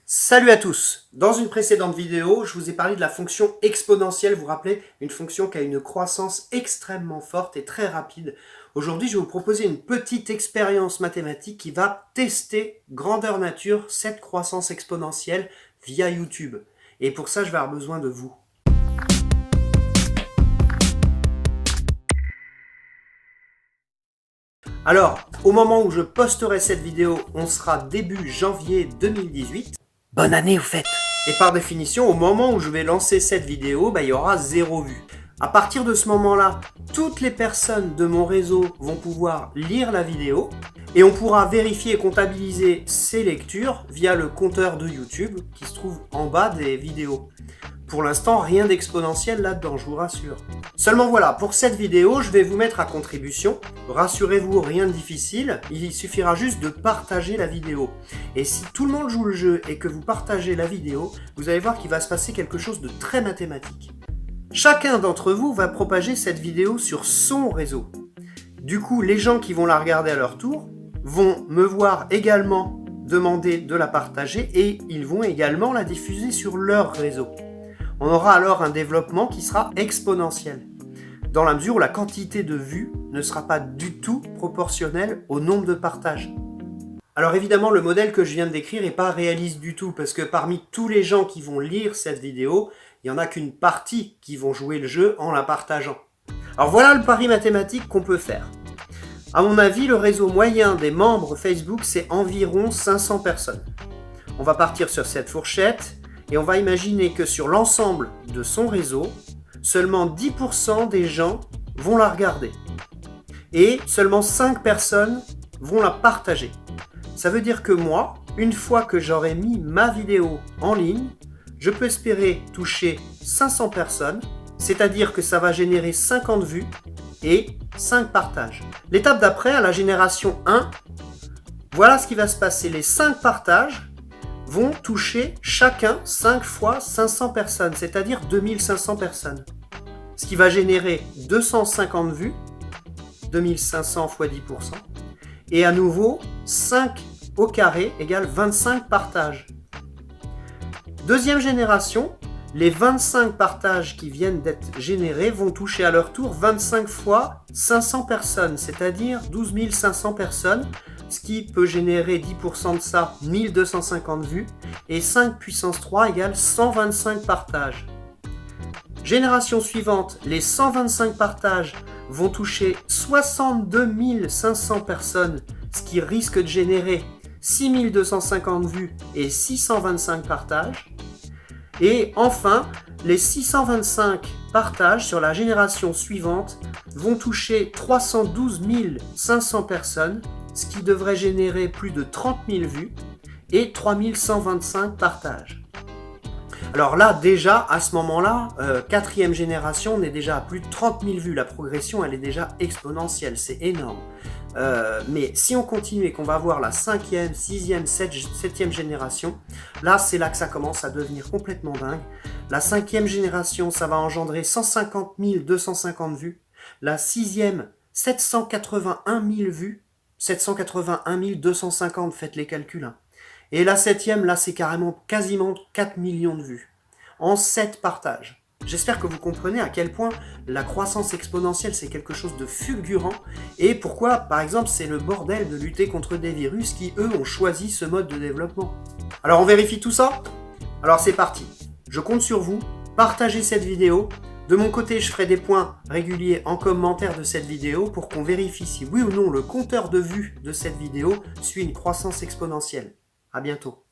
Salut à tous! Dans une précédente vidéo, je vous ai parlé de la fonction exponentielle, vous vous rappelez, une fonction qui a une croissance extrêmement forte et très rapide. Aujourd'hui, je vais vous proposer une petite expérience mathématique qui va tester grandeur nature cette croissance exponentielle via YouTube. Et pour ça, je vais avoir besoin de vous. Alors, au moment où je posterai cette vidéo, on sera début janvier 2018. Bonne année au fait! Et par définition, au moment où je vais lancer cette vidéo, il y aura 0 vue. À partir de ce moment-là, toutes les personnes de mon réseau vont pouvoir lire la vidéo et on pourra vérifier et comptabiliser ces lectures via le compteur de YouTube qui se trouve en bas des vidéos. Pour l'instant, rien d'exponentiel là-dedans, je vous rassure. Seulement voilà, pour cette vidéo, je vais vous mettre à contribution. Rassurez-vous, rien de difficile, il suffira juste de partager la vidéo. Et si tout le monde joue le jeu et que vous partagez la vidéo, vous allez voir qu'il va se passer quelque chose de très mathématique. Chacun d'entre vous va propager cette vidéo sur son réseau. Du coup, les gens qui vont la regarder à leur tour vont me voir également demander de la partager et ils vont également la diffuser sur leur réseau. On aura alors un développement qui sera exponentiel, dans la mesure où la quantité de vues ne sera pas du tout proportionnelle au nombre de partages. Alors évidemment, le modèle que je viens de décrire n'est pas réaliste du tout, parce que parmi tous les gens qui vont lire cette vidéo, il n'y en a qu'une partie qui vont jouer le jeu en la partageant. Alors voilà le pari mathématique qu'on peut faire. À mon avis, le réseau moyen des membres Facebook, c'est environ 500 personnes. On va partir sur cette fourchette, et on va imaginer que sur l'ensemble de son réseau, seulement 10% des gens vont la regarder. Et seulement 5 personnes vont la partager. Ça veut dire que moi, une fois que j'aurai mis ma vidéo en ligne, je peux espérer toucher 500 personnes, c'est-à-dire que ça va générer 50 vues et 5 partages. L'étape d'après, à la génération 1, voilà ce qui va se passer. Les 5 partages vont toucher chacun 5 fois 500 personnes, c'est-à-dire 2500 personnes. Ce qui va générer 250 vues, 2500 fois 10%, et à nouveau 5 au carré égale 25 partages. Deuxième génération, les 25 partages qui viennent d'être générés vont toucher à leur tour 25 fois 500 personnes, c'est-à-dire 12 500 personnes, ce qui peut générer 10% de ça, 1250 vues, et 5 puissance 3 égale 125 partages. Génération suivante, les 125 partages vont toucher 62 500 personnes, ce qui risque de générer 6250 vues et 625 partages. Et enfin, les 625 partages sur la génération suivante vont toucher 312 500 personnes, ce qui devrait générer plus de 30 000 vues et 3125 partages. Alors là, déjà, à ce moment-là, quatrième génération, on est déjà à plus de 30 000 vues. La progression, elle est déjà exponentielle, c'est énorme. Mais si on continue et qu'on va voir la 5e, 6e, 7e génération, là, c'est là que ça commence à devenir complètement dingue. La 5e génération, ça va engendrer 150 250 vues. La 6e, 781 000 vues. 781 250, faites les calculs. Hein. Et la 7e, là, c'est carrément quasiment 4 millions de vues. En 7 partages. J'espère que vous comprenez à quel point la croissance exponentielle, c'est quelque chose de fulgurant. Et pourquoi, par exemple, c'est le bordel de lutter contre des virus qui, eux, ont choisi ce mode de développement. Alors, on vérifie tout ça? Alors, c'est parti. Je compte sur vous. Partagez cette vidéo. De mon côté, je ferai des points réguliers en commentaire de cette vidéo pour qu'on vérifie si oui ou non le compteur de vues de cette vidéo suit une croissance exponentielle. À bientôt.